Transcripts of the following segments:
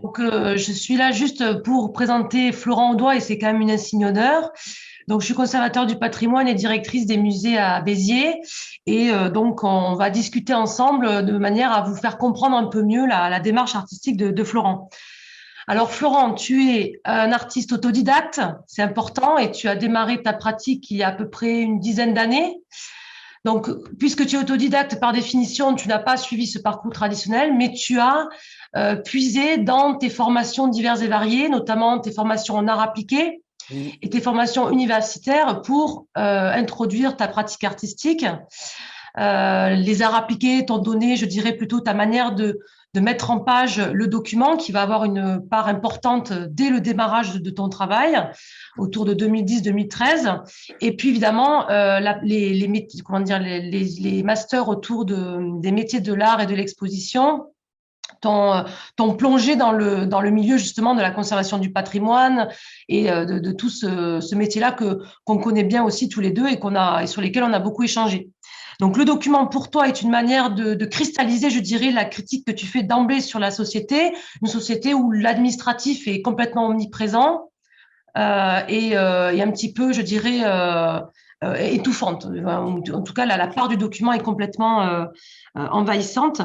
Donc, je suis là juste pour présenter Florent Audois et c'est quand même une insigne honneur. Donc, je suis conservateur du patrimoine et directrice des musées à Béziers. Et donc, on va discuter ensemble de manière à vous faire comprendre un peu mieux la démarche artistique de Florent. Alors, Florent, tu es un artiste autodidacte, c'est important, et tu as démarré ta pratique il y a à peu près une dizaine d'années. Donc, puisque tu es autodidacte, par définition, tu n'as pas suivi ce parcours traditionnel, mais tu as puisé dans tes formations diverses et variées, notamment tes formations en art appliqué Oui, et tes formations universitaires pour introduire ta pratique artistique. Les arts appliqués t'ont donné, je dirais plutôt, ta manière de mettre en page le document qui va avoir une part importante dès le démarrage de ton travail, autour de 2010-2013. Et puis, évidemment, comment dire, les masters autour des métiers de l'art et de l'exposition t'ont plongé dans le milieu justement de la conservation du patrimoine et de tout ce métier-là qu'on connaît bien aussi tous les deux et sur lesquels on a beaucoup échangé. Donc le document pour toi est une manière de cristalliser, je dirais, la critique que tu fais d'emblée sur la société, une société où l'administratif est complètement omniprésent et un petit peu, je dirais, étouffante. En tout cas, la part du document est complètement envahissante.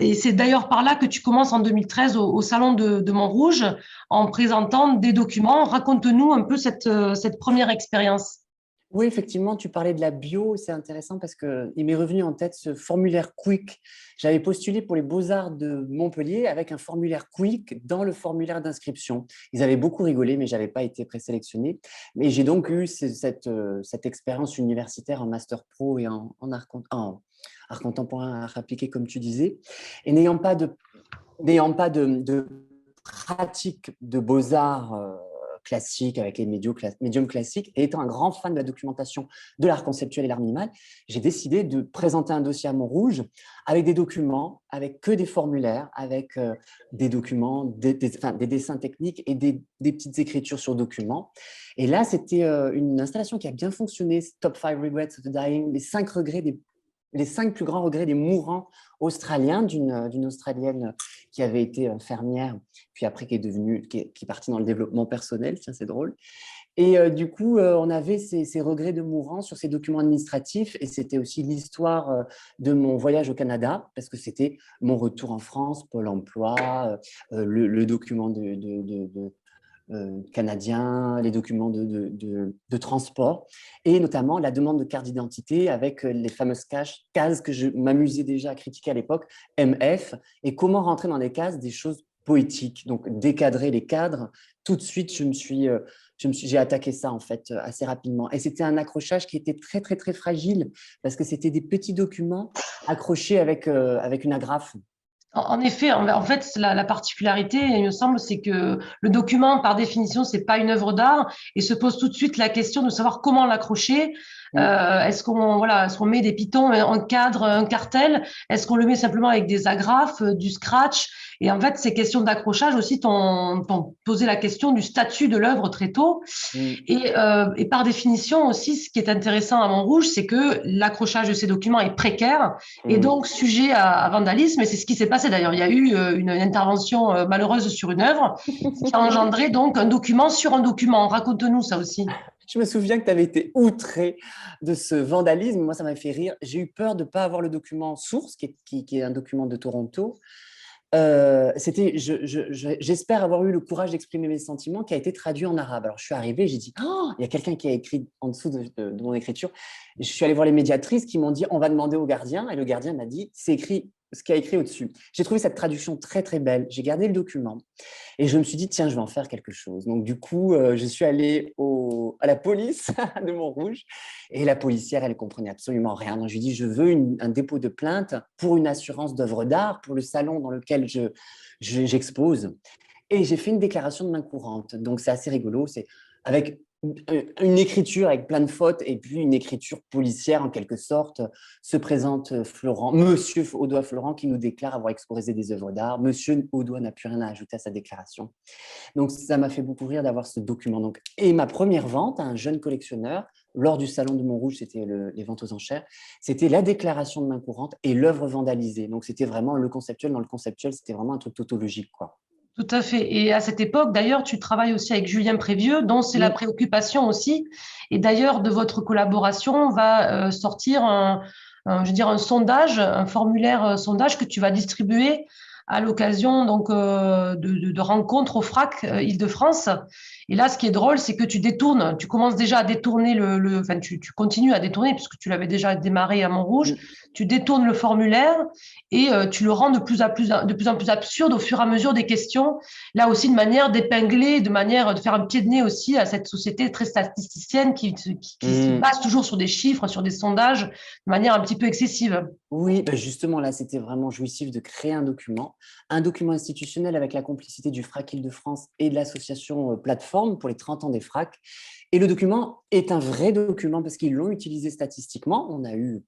Et c'est d'ailleurs par là que tu commences en 2013 au Salon de Montrouge en présentant des documents. Raconte-nous un peu cette première expérience. oui, effectivement, tu parlais de la bio, c'est intéressant parce qu'il m'est revenu en tête ce formulaire Quick. J'avais postulé pour les Beaux-Arts de Montpellier avec un formulaire Quick dans le formulaire d'inscription. Ils avaient beaucoup rigolé, mais je n'avais pas été présélectionné. Mais j'ai donc eu cette expérience universitaire en Master Pro et en art contemporain, art appliqué, comme tu disais. Et n'ayant pas de pratique de beaux-arts classiques avec les médiums classiques, et étant un grand fan de la documentation de l'art conceptuel et l'art minimal, j'ai décidé de présenter un dossier à Montrouge avec des documents, avec que des formulaires, avec des documents, des dessins techniques et des petites écritures sur documents. Et là, c'était une installation qui a bien fonctionné, Top 5 Regrets of the Dying, les 5 plus grands regrets des mourants australiens, d'une Australienne qui avait été fermière, puis après qui est partie dans le développement personnel, tiens, c'est drôle. Et du coup, on avait ces regrets de mourants sur ces documents administratifs, et c'était aussi l'histoire de mon voyage au Canada, parce que c'était mon retour en France, Pôle emploi, le document canadiens, les documents de transport, et notamment la demande de carte d'identité avec les fameuses cases que je m'amusais déjà à critiquer à l'époque, MF, et comment rentrer dans les cases des choses poétiques, donc décadrer les cadres. Tout de suite, j'ai attaqué ça en fait assez rapidement. Et c'était un accrochage qui était très, très, très fragile parce que c'était des petits documents accrochés avec une agrafe. En effet, en fait, la particularité, il me semble, c'est que le document, par définition, c'est pas une œuvre d'art et se pose tout de suite la question de savoir comment l'accrocher. Mm. Est-ce qu'on met des pitons, un cadre, un cartel? Est-ce qu'on le met simplement avec des agrafes, du scratch? Et en fait, ces questions d'accrochage aussi t'ont posé la question du statut de l'œuvre très tôt. Mm. Et par définition aussi, ce qui est intéressant à Montrouge, c'est que l'accrochage de ces documents est précaire et Mm. donc sujet à vandalisme. Et c'est ce qui s'est passé d'ailleurs. Il y a eu une intervention malheureuse sur une œuvre qui a engendré donc un document sur un document. Raconte-nous ça aussi. Je me souviens que tu avais été outré de ce vandalisme. Moi, ça m'a fait rire. J'ai eu peur de ne pas avoir le document source, qui est un document de Toronto. J'espère avoir eu le courage d'exprimer mes sentiments, qui a été traduit en arabe. Alors, je suis arrivé, j'ai dit, oh, il y a quelqu'un qui a écrit en dessous de mon écriture. Je suis allé voir les médiatrices qui m'ont dit, on va demander au gardien. Et le gardien m'a dit, c'est écrit ce qui a écrit au-dessus. J'ai trouvé cette traduction très, très belle. J'ai gardé le document. Et je me suis dit, tiens, je vais en faire quelque chose. Donc, du coup, je suis allé à la police de Montrouge. Et la policière, elle ne comprenait absolument rien. Donc, je lui ai dit, je veux un dépôt de plainte pour une assurance d'œuvres d'art, pour le salon dans lequel j'expose. Et j'ai fait une déclaration de main courante. Donc, c'est assez rigolo. C'est avec une écriture avec plein de fautes et puis une écriture policière en quelque sorte. Se présente Florent, Monsieur Audois Florent, qui nous déclare avoir exposé des œuvres d'art. Monsieur Audois n'a plus rien à ajouter à sa déclaration. Donc, ça m'a fait beaucoup rire d'avoir ce document. Donc, et ma première vente à un jeune collectionneur, lors du salon de Montrouge, c'était les ventes aux enchères, c'était la déclaration de main courante et l'œuvre vandalisée. Donc, c'était vraiment le conceptuel. Dans le conceptuel, c'était vraiment un truc tautologique, quoi. Tout à fait. Et à cette époque, d'ailleurs, tu travailles aussi avec Julien Prévieux, dont c'est la Oui, préoccupation aussi. Et d'ailleurs, de votre collaboration va sortir je veux dire, un sondage, un formulaire sondage que tu vas distribuer à l'occasion donc de rencontres au FRAC Île-de-France. Et là, ce qui est drôle, c'est que tu commences déjà à détourner enfin, tu continues à détourner puisque tu l'avais déjà démarré à Montrouge. oui. Tu détournes le formulaire et tu le rends de plus en plus absurde au fur et à mesure des questions. Là aussi, de manière d'épingler, de manière de faire un pied de nez aussi à cette société très statisticienne qui se Mm. base toujours sur des chiffres, sur des sondages, de manière un petit peu excessive. Oui, ben justement, là, c'était vraiment jouissif de créer un document institutionnel avec la complicité du FRAC Île-de-France et de l'association Plateforme pour les 30 ans des FRAC. Et le document est un vrai document parce qu'ils l'ont utilisé statistiquement. On a eu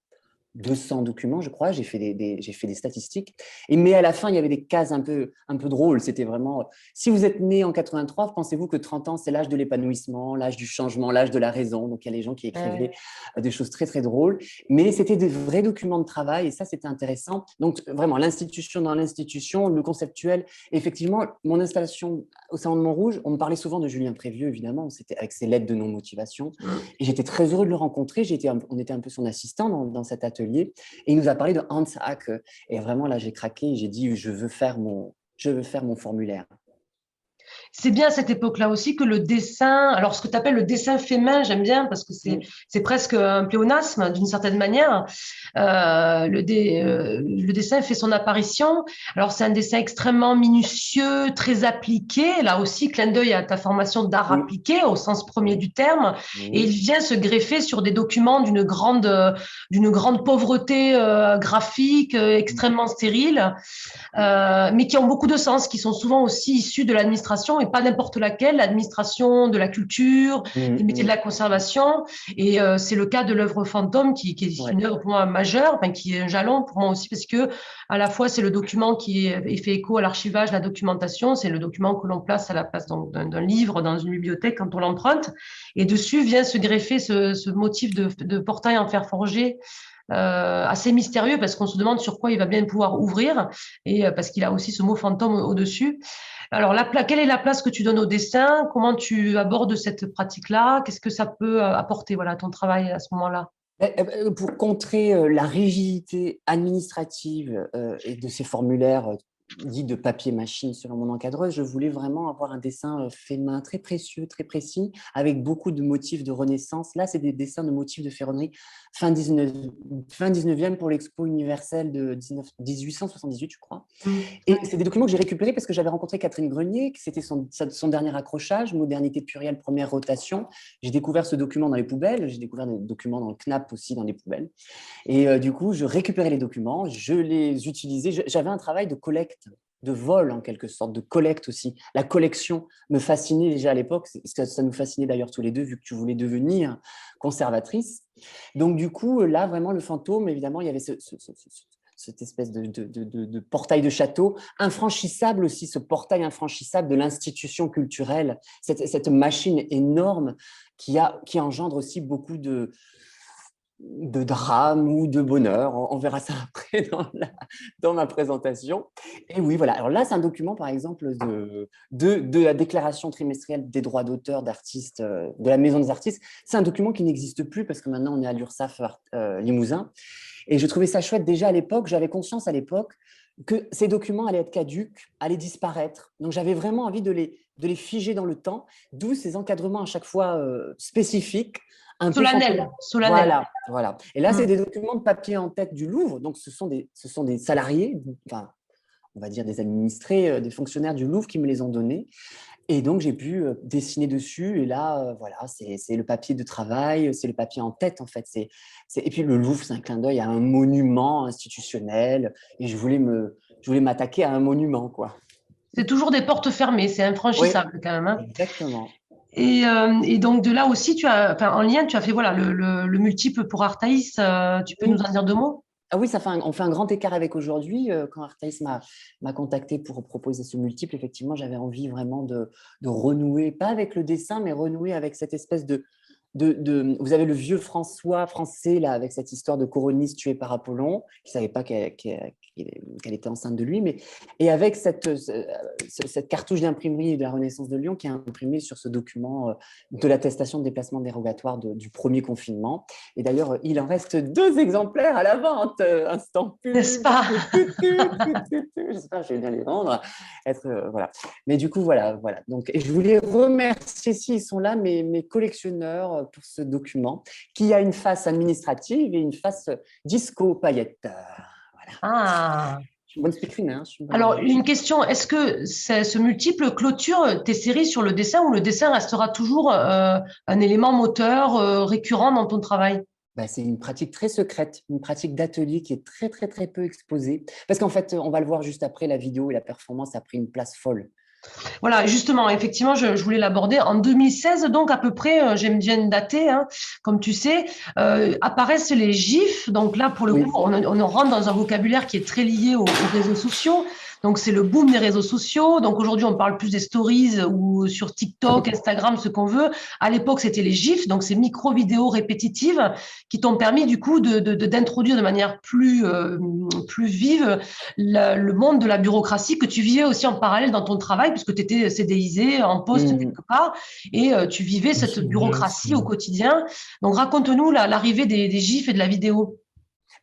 200 documents, je crois. J'ai fait des statistiques. Mais à la fin, il y avait des cases un peu drôles. C'était vraiment, si vous êtes né en 83, pensez-vous que 30 ans, c'est l'âge de l'épanouissement, l'âge du changement, l'âge de la raison. Donc, il y a les gens qui écrivaient des choses très, très drôles. Mais c'était des vrais documents de travail et ça, c'était intéressant. Donc, vraiment, l'institution dans l'institution, le conceptuel. Et effectivement, mon installation au Salon de Montrouge, on me parlait souvent de Julien Prévieux, évidemment. C'était avec ses lettres de non-motivation. Et j'étais très heureux de le rencontrer. On était un peu son assistant dans cet atelier. Et il nous a parlé de Hans Hack. Et vraiment, là, j'ai craqué. J'ai dit, je veux faire mon formulaire. C'est bien à cette époque-là aussi que le dessin, alors ce que tu appelles le dessin fait main, j'aime bien parce que Mm. c'est presque un pléonasme d'une certaine manière. Le dessin fait son apparition. Alors c'est un dessin extrêmement minutieux, très appliqué. Là aussi, clin d'œil à ta formation d'art Oui, appliqué au sens premier oui, du terme. Et il oui. vient se greffer sur des documents d'une grande pauvreté graphique, extrêmement stérile mais qui ont beaucoup de sens, qui sont souvent aussi issus de l'administration et pas n'importe laquelle, l'administration de la culture, Mm, des métiers de mm. la conservation. Et c'est le cas de l'œuvre Fantôme, qui est Ouais. une œuvre pour moi majeure, enfin, qui est un jalon pour moi aussi, parce que à la fois c'est le document qui est fait écho à l'archivage, la documentation, c'est le document que l'on place à la place d'un livre dans une bibliothèque quand on l'emprunte. Et dessus vient se greffer ce motif de portail en fer forgé assez mystérieux parce qu'on se demande sur quoi il va bien pouvoir ouvrir et parce qu'il a aussi ce mot fantôme au-dessus. Alors, quelle est la place que tu donnes au dessin? Comment tu abordes cette pratique-là? Qu'est-ce que ça peut apporter voilà, à ton travail à ce moment-là? Pour contrer la rigidité administrative et de ces formulaires dits de papier machine selon mon encadreuse, je voulais vraiment avoir un dessin fait main très précieux, très précis, avec beaucoup de motifs de Renaissance. Là, c'est des dessins de motifs de ferronnerie fin 19, fin 19e pour l'Expo universelle de 1878, je crois. Mm. Et c'est des documents que j'ai récupérés parce que j'avais rencontré Catherine Grenier, que c'était son dernier accrochage, Modernité plurielle, première rotation. J'ai découvert ce document dans les poubelles, j'ai découvert des documents dans le CNAP aussi, dans les poubelles. Et du coup, je récupérais les documents, je les utilisais. J'avais un travail de collecte, de vol en quelque sorte, de collecte aussi. La collection me fascinait déjà à l'époque, ça nous fascinait d'ailleurs tous les deux, vu que tu voulais devenir conservatrice. Donc du coup, là, vraiment, le fantôme, évidemment, il y avait cette espèce de portail de château, infranchissable aussi, ce portail infranchissable de l'institution culturelle, cette machine énorme qui engendre aussi beaucoup de drame ou de bonheur. On verra ça après dans ma présentation. Et oui, voilà. Alors là, c'est un document, par exemple, de la déclaration trimestrielle des droits d'auteur d'artistes, de la Maison des artistes. C'est un document qui n'existe plus parce que maintenant, on est à l'URSSAF Limousin. Et je trouvais ça chouette déjà à l'époque. J'avais conscience à l'époque que ces documents allaient être caducs, allaient disparaître. Donc, j'avais vraiment envie de les figer dans le temps, d'où ces encadrements à chaque fois spécifiques, un peu fantômes. Solennel, solennel. Voilà, voilà. Et là, c'est Mm. des documents de papier en tête du Louvre. Donc, ce sont des salariés, enfin, on va dire des administrés, des fonctionnaires du Louvre qui me les ont donnés. Et donc, j'ai pu dessiner dessus. Et là, voilà, c'est le papier de travail, c'est le papier en tête, en fait. Et puis, le Louvre, c'est un clin d'œil à un monument institutionnel. Et je voulais m'attaquer à un monument, quoi. C'est toujours des portes fermées, c'est Oui, infranchissable quand même, hein. exactement. Et donc de là aussi, enfin, en lien, tu as fait voilà, le multiple pour Artaïs. Tu peux nous Oui. en dire deux mots? Ah oui, on fait un grand écart avec aujourd'hui. Quand Artaïs m'a contacté pour proposer ce multiple, effectivement, j'avais envie vraiment de renouer, pas avec le dessin, mais renouer avec cette espèce vous avez le vieux François français, là, avec cette histoire de Coronis tué par Apollon, qui ne savait pas qu'elle était enceinte de lui, et avec cette cartouche d'imprimerie de la Renaissance de Lyon qui est imprimée sur ce document de l'attestation de déplacement dérogatoire du premier confinement. Et d'ailleurs, il en reste 2 exemplaires à la vente. Instant pub. N'est-ce pas? J'espère que je vais bien les vendre. Voilà. Mais du coup, voilà. Donc, et je voulais remercier, s'ils sont là, mes collectionneurs pour ce document qui a une face administrative et une face disco paillette. Voilà. Ah. Je suis une bonne speakerine, hein. Alors, une question, est-ce que ce multiple clôture tes séries sur le dessin ou le dessin restera toujours un élément moteur récurrent dans ton travail? C'est une pratique très secrète, une pratique d'atelier qui est très, très, très peu exposée. Parce qu'en fait, on va le voir juste après, la vidéo et la performance a pris une place folle. Voilà, justement, effectivement, je voulais l'aborder. En 2016, donc à peu près, j'aime bien dater, hein, comme tu sais, apparaissent les GIFs. Donc là, pour le coup, on rentre dans un vocabulaire qui est très lié aux réseaux sociaux. Donc c'est le boom des réseaux sociaux. Donc aujourd'hui, on parle plus des stories ou sur TikTok, Instagram, ce qu'on veut. À l'époque, c'était les GIFs, donc ces micro-vidéos répétitives qui t'ont permis du coup d'introduire de manière plus vive le monde de la bureaucratie que tu vivais aussi en parallèle dans ton travail, puisque tu étais CDIsé en poste quelque part, et tu vivais cette bureaucratie au quotidien. Donc raconte-nous l'arrivée des GIFs et de la vidéo.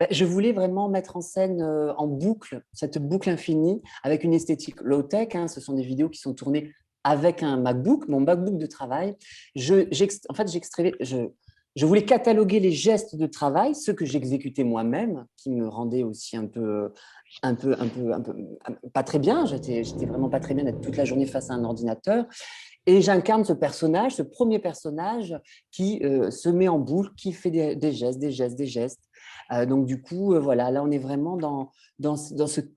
Je voulais vraiment mettre en scène en boucle, cette boucle infinie, avec une esthétique low-tech. Hein. Ce sont des vidéos qui sont tournées avec un MacBook, mon MacBook de travail. Je voulais cataloguer les gestes de travail, ceux que j'exécutais moi-même, qui me rendaient aussi un peu pas très bien. J'étais vraiment pas très bien d'être toute la journée face à un ordinateur. Et j'incarne ce personnage, ce premier personnage qui se met en boucle, qui fait des gestes. Donc du coup, voilà, là on est vraiment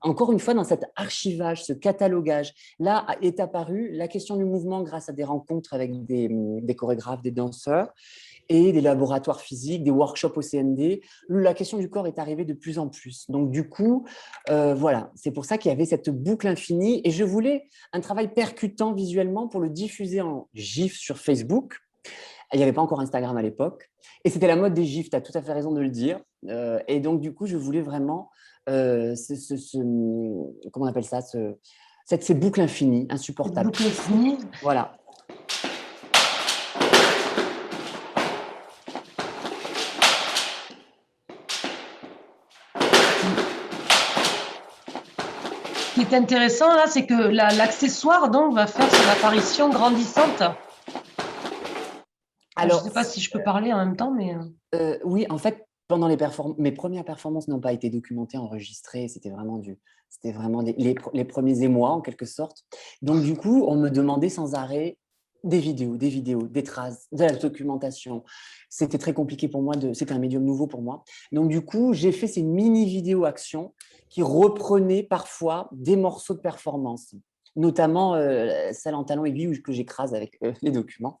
encore une fois dans cet archivage, ce catalogage. Là est apparue la question du mouvement grâce à des rencontres avec des chorégraphes, des danseurs et des laboratoires physiques, des workshops au CND. La question du corps est arrivée de plus en plus. Donc du coup, voilà, c'est pour ça qu'il y avait cette boucle infinie et je voulais un travail percutant visuellement pour le diffuser en GIF sur Facebook. Il n'y avait pas encore Instagram à l'époque. Et c'était la mode des GIFs, tu as tout à fait raison de le dire. Et donc, du coup, je voulais vraiment, comment on appelle ça, ces boucles infinies, insupportables. Boucle infinie. Voilà. Ce qui est intéressant, là, c'est que l'accessoire, donc, va faire son apparition grandissante. Alors, je ne sais pas si je peux parler en même temps, mais… oui, en fait, pendant mes premières performances n'ont pas été documentées, enregistrées. C'était vraiment les premiers émois, en quelque sorte. Donc, du coup, on me demandait sans arrêt des vidéos, des traces, de la documentation. C'était très compliqué pour moi. C'était un médium nouveau pour moi. Donc, du coup, j'ai fait ces mini-vidéos actions qui reprenaient parfois des morceaux de performance, notamment celle en talon aiguille que j'écrase avec les documents.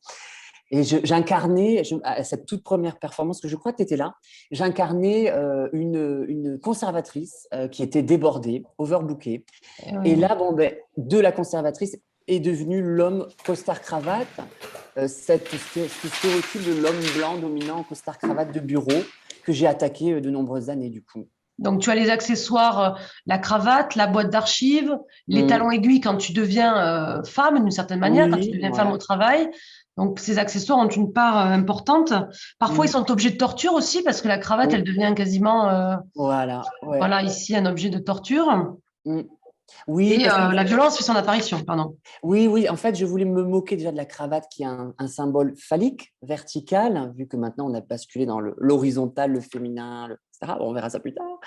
Et j'incarnais, à cette toute première performance, que je crois que tu étais là, j'incarnais une conservatrice qui était débordée, overbookée. Oui. Et là, de la conservatrice est devenu l'homme costard-cravate, ce stéréotype de l'homme blanc dominant costard-cravate de bureau que j'ai attaqué de nombreuses années du coup. Donc, tu as les accessoires, la cravate, la boîte d'archives, les talons aiguilles quand tu deviens femme, d'une certaine manière, quand tu deviens femme au travail. Donc, ces accessoires ont une part importante. Parfois, ils sont objets de torture aussi, parce que la cravate, elle devient quasiment, voilà, ici, un objet de torture. Oui, et la violence fait son apparition, pardon. Oui, en fait, je voulais me moquer déjà de la cravate qui est un symbole phallique, vertical, vu que maintenant on a basculé dans l'horizontal, le féminin, etc. Bon, on verra ça plus tard.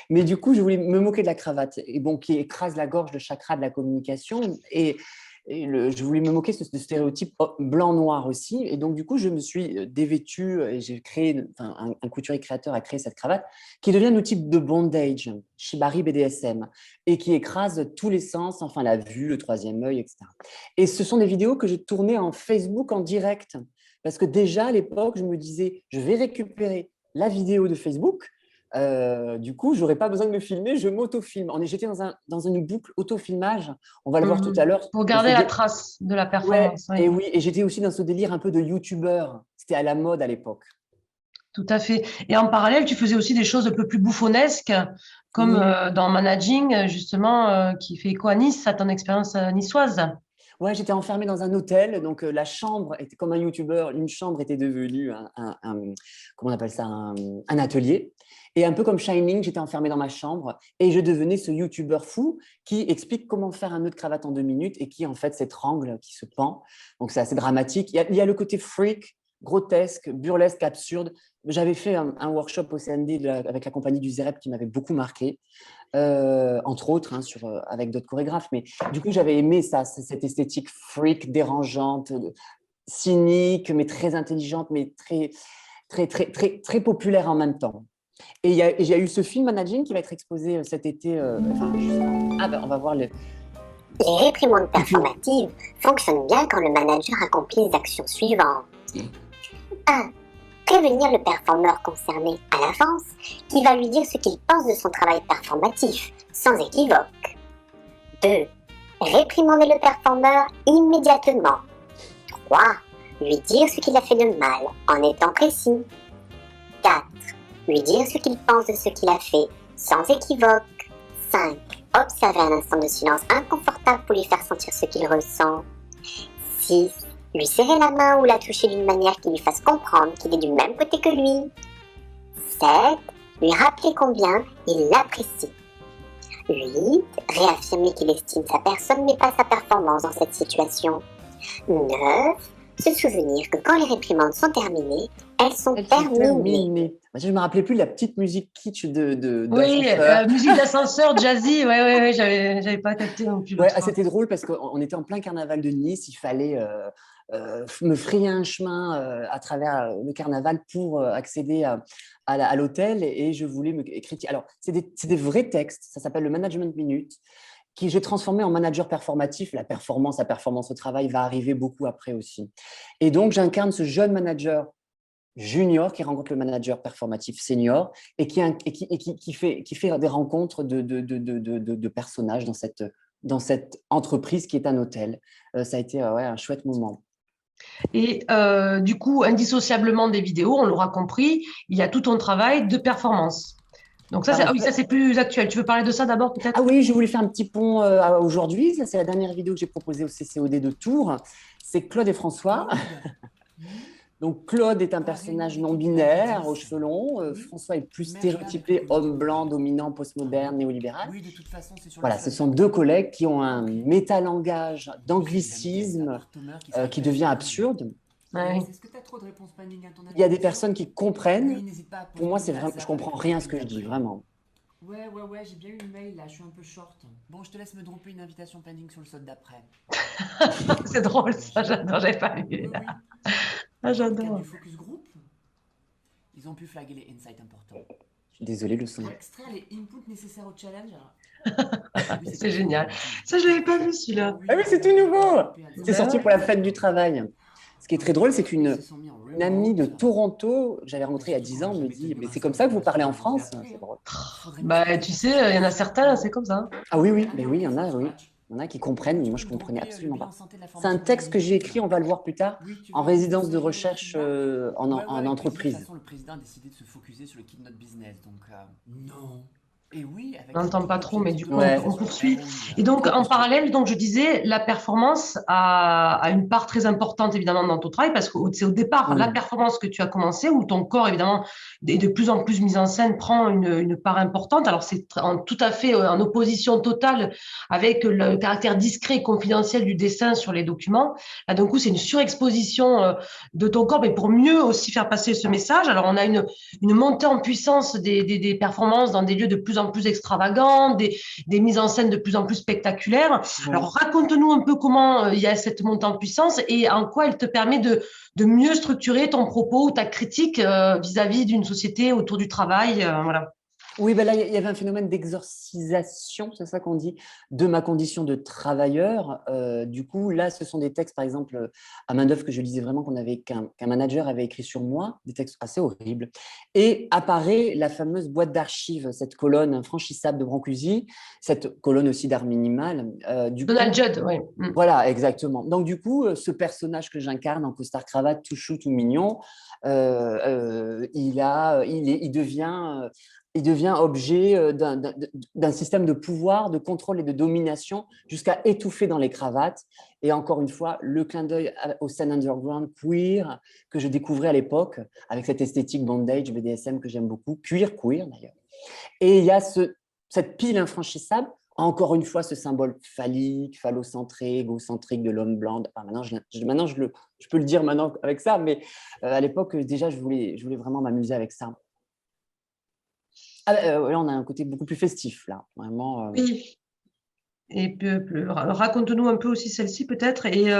Mais du coup, je voulais me moquer de la cravate, et qui écrase la gorge, le chakra de la communication. Je voulais me moquer de ce stéréotype blanc-noir aussi. Et donc, du coup, je me suis dévêtue et j'ai créé, un couturier créateur a créé cette cravate qui devient un outil de bondage, Shibari BDSM, et qui écrase tous les sens, enfin la vue, le troisième œil, etc. Et ce sont des vidéos que j'ai tournées en Facebook en direct. Parce que déjà, à l'époque, je me disais, je vais récupérer la vidéo de Facebook. Du coup, je n'aurais pas besoin de me filmer, je m'auto-filme. J'étais dans une boucle auto-filmage, on va le voir tout à l'heure. Pour garder la trace de la performance. Ouais, oui. Et j'étais aussi dans ce délire un peu de youtubeur, c'était à la mode à l'époque. Tout à fait. Et en parallèle, tu faisais aussi des choses un peu plus bouffonnesques, comme Oui. dans Managing, justement, qui fait écho à Nice, à ton expérience niçoise. Ouais, j'étais enfermée dans un hôtel, donc la chambre était comme un youtubeur, une chambre était devenue comment on appelle ça, un atelier. Et un peu comme Shining, j'étais enfermée dans ma chambre et je devenais ce youtubeur fou qui explique comment faire un nœud de cravate en 2 minutes et qui en fait s'étrangle, qui se pend. Donc c'est assez dramatique. Il y a le côté freak, grotesque, burlesque, absurde. J'avais fait un workshop au CND avec la compagnie du Zerep qui m'avait beaucoup marqué. Entre autres, hein, avec d'autres chorégraphes. Mais du coup, j'avais aimé ça, cette esthétique freak, dérangeante, cynique, mais très intelligente, mais très, très, très, très, très populaire en même temps. Et il y a eu ce film Managing qui va être exposé cet été. On va voir le. Les réprimandes performatives fonctionnent bien quand le manager accomplit les actions suivantes. 1. Prévenir le performeur concerné à l'avance, qui va lui dire ce qu'il pense de son travail performatif, sans équivoque. 2. Réprimander le performeur immédiatement. 3. Lui dire ce qu'il a fait de mal, en étant précis. 4. Lui dire ce qu'il pense de ce qu'il a fait, sans équivoque. 5. Observer un instant de silence inconfortable pour lui faire sentir ce qu'il ressent. 6. Lui serrer la main ou la toucher d'une manière qui lui fasse comprendre qu'il est du même côté que lui. 7. Lui rappeler combien il l'apprécie. 8. Réaffirmer qu'il estime sa personne mais pas sa performance dans cette situation. 9. Se souvenir que quand les réprimandes sont terminées, elles sont terminées. Je ne me rappelais plus de la petite musique kitsch Oui, musique d'ascenseur, jazzy, ouais, j'avais pas capté non plus. Ouais, c'était drôle parce qu'on était en plein carnaval de Nice, il fallait me frayer un chemin à travers le carnaval pour accéder à l'hôtel et je voulais me critiquer. Alors, c'est des vrais textes, ça s'appelle le Management Minute, qui j'ai transformé en manager performatif. La performance au travail va arriver beaucoup après aussi. Et donc, j'incarne ce jeune manager junior qui rencontre le manager performatif senior et qui fait des rencontres de personnages dans cette entreprise qui est un hôtel. Ça a été un chouette moment. Et du coup, indissociablement des vidéos, on l'aura compris, il y a tout ton travail de performance. Donc ça, c'est plus actuel. Tu veux parler de ça d'abord peut-être? Ah oui, je voulais faire un petit pont aujourd'hui. Ça, c'est la dernière vidéo que j'ai proposée au CCOD de Tours. C'est Claude et François. Donc Claude est un personnage non binaire, aux cheveux longs. François est plus stéréotypé, homme blanc, dominant, postmoderne, néolibéral. Voilà, ce sont deux collègues qui ont un métalangage d'anglicisme qui devient absurde. Ouais. Il y a des personnes qui comprennent. Pour moi, c'est vraiment, je comprends rien à ce que je dis, vraiment. Ouais, j'ai bien eu le mail là, je suis un peu short. Bon, je te laisse me dropper une invitation pending sur le slot d'après. C'est drôle ça, j'adore, j'avais pas vu. Oui. Ah, j'adore. Du focus group, ils ont pu flaguer les insights importants. Je suis désolé, le son. Pour extraire les inputs nécessaires au challenge. C'est génial. Ça, je l'avais pas vu celui-là. Ah oui, c'est tout nouveau. C'est sorti pour la fête du travail. Ce qui est très drôle, c'est qu'une amie de Toronto, que j'avais rencontrée il y a 10 ans, me dit « Mais c'est comme ça que vous parlez en France ?» C'est drôle. Bah, tu sais, il y en a certains, c'est comme ça. Ah oui, mais oui, il y en a, oui. Il y en a qui comprennent, mais moi, je ne comprenais absolument pas. C'est un texte que j'ai écrit, on va le voir plus tard, en résidence de recherche en entreprise. De toute façon, le président a décidé de se focuser sur le keynote business, donc non. Et oui, on n'entend pas trop, mais du coup, on poursuit. Et donc, en parallèle, donc, je disais, la performance a une part très importante, évidemment, dans ton travail, parce que c'est au départ la performance que tu as commencé, où ton corps, évidemment, est de plus en plus mis en scène, prend une part importante. Alors, c'est tout à fait en opposition totale avec le caractère discret et confidentiel du dessin sur les documents. Là, d'un coup, c'est une surexposition de ton corps, mais pour mieux aussi faire passer ce message. Alors, on a une montée en puissance des performances dans des lieux de plus en plus extravagants, des mises en scène de plus en plus spectaculaires. Alors, raconte-nous un peu comment il y a cette montée en puissance et en quoi elle te permet de mieux structurer ton propos ou ta critique vis-à-vis d'une société autour du travail. Voilà. Oui, ben là, il y avait un phénomène d'exorcisation, c'est ça qu'on dit, de ma condition de travailleur. Du coup, là, ce sont des textes, par exemple, à main d'œuvre que je lisais vraiment, qu'un manager avait écrit sur moi, des textes assez horribles. Et apparaît la fameuse boîte d'archives, cette colonne infranchissable de Brancusi, cette colonne aussi d'art minimal. Du Donald coup, Judd, oui. voilà, exactement. Donc, du coup, ce personnage que j'incarne en costard-cravate, tout chou, tout mignon, il devient objet d'un système de pouvoir, de contrôle et de domination jusqu'à étouffer dans les cravates. Et encore une fois, le clin d'œil aux scènes underground queer que je découvrais à l'époque, avec cette esthétique bondage, BDSM que j'aime beaucoup, queer d'ailleurs. Et il y a cette pile infranchissable, encore une fois, ce symbole phallique, phallocentré, égocentrique de l'homme blanc. Enfin, maintenant, je peux le dire maintenant avec ça, mais à l'époque, déjà, je voulais vraiment m'amuser avec ça. Là, on a un côté beaucoup plus festif, là, vraiment. Oui. Et raconte-nous un peu aussi celle-ci peut-être, et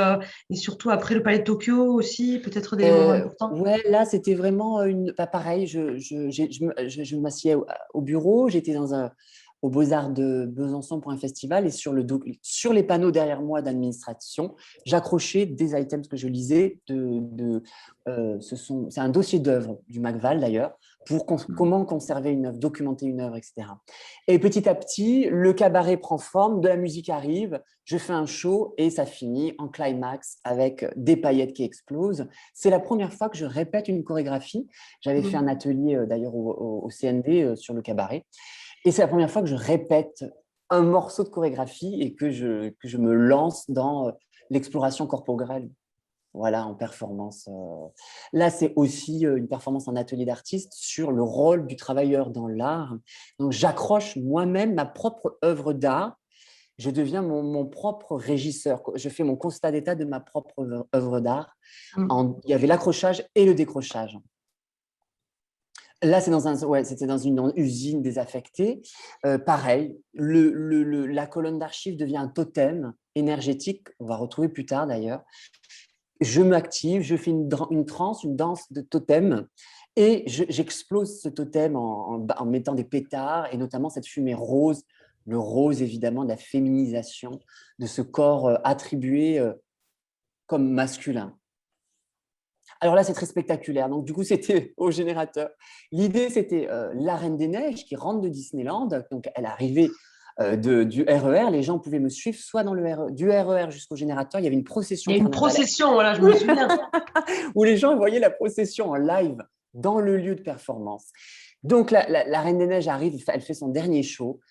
surtout après le Palais de Tokyo aussi, peut-être des moments importants. Ouais, là, c'était vraiment pas pareil. Je m'assieds au bureau, j'étais aux Beaux-Arts de Besançon pour un festival et sur les panneaux derrière moi d'administration, j'accrochais des items que je lisais. C'est un dossier d'œuvre du McVal d'ailleurs, pour comment conserver une œuvre, documenter une œuvre, etc. Et petit à petit, le cabaret prend forme, de la musique arrive, je fais un show et ça finit en climax avec des paillettes qui explosent. C'est la première fois que je répète une chorégraphie. J'avais fait un atelier d'ailleurs au CND sur le cabaret. Et c'est la première fois que je répète un morceau de chorégraphie et que je me lance dans l'exploration corporelle. Voilà, en performance. Là, c'est aussi une performance en atelier d'artiste sur le rôle du travailleur dans l'art. Donc, j'accroche moi-même ma propre œuvre d'art. Je deviens mon propre régisseur. Je fais mon constat d'état de ma propre œuvre d'art. Il y avait l'accrochage et le décrochage. Là, c'était dans une usine désaffectée. Pareil, la colonne d'archives devient un totem énergétique. On va retrouver plus tard d'ailleurs. Je m'active, je fais une transe, une danse de totem. Et j'explose ce totem en mettant des pétards et notamment cette fumée rose, le rose évidemment de la féminisation de ce corps attribué comme masculin. Alors là, c'est très spectaculaire. Donc, du coup, c'était au générateur. L'idée, c'était la Reine des Neiges qui rentre de Disneyland. Donc, elle arrivait du RER. Les gens pouvaient me suivre soit du RER jusqu'au générateur. Il y avait une procession Il y a une carnavaleresque. procession, voilà, je me souviens. Où les gens voyaient la procession en live dans le lieu de performance. Donc, la Reine des Neiges arrive, elle fait son dernier show.